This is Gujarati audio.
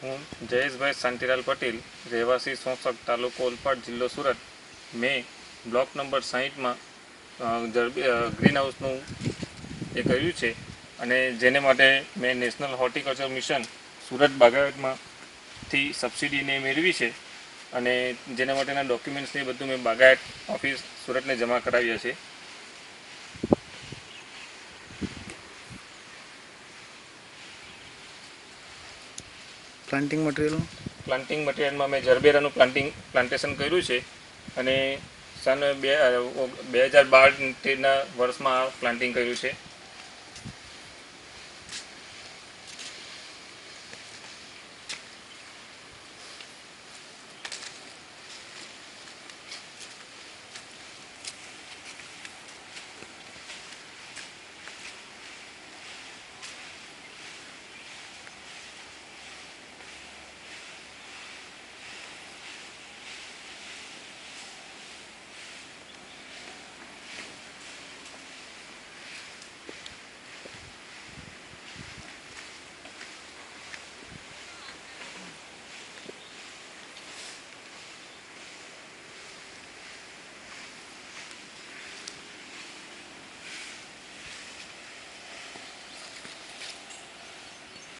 હું જયેશભાઈ શાંતિલાલ પટેલ, રહેવાસી સોંસક, તાલુકો ઓલપાડ, જિલ્લો સુરત. મેં બ્લોક નંબર 60માં ગ્રીન હાઉસનું એ કર્યું છે અને જેને માટે મેં નેશનલ હોર્ટિકલ્ચર મિશન સુરત બાગાયતમાંથી સબસિડીને મેળવી છે અને જેના માટેના ડોક્યુમેન્ટ્સને બધું મેં બાગાયત ઓફિસ સુરતને જમા કરાવ્યા છે. પ્લાન્ટિંગ મટીરિયલમાં મેં જરબેરાનું પ્લાન્ટેશન કર્યું છે અને સન 2012-13ના વર્ષમાં પ્લાન્ટિંગ કર્યું છે.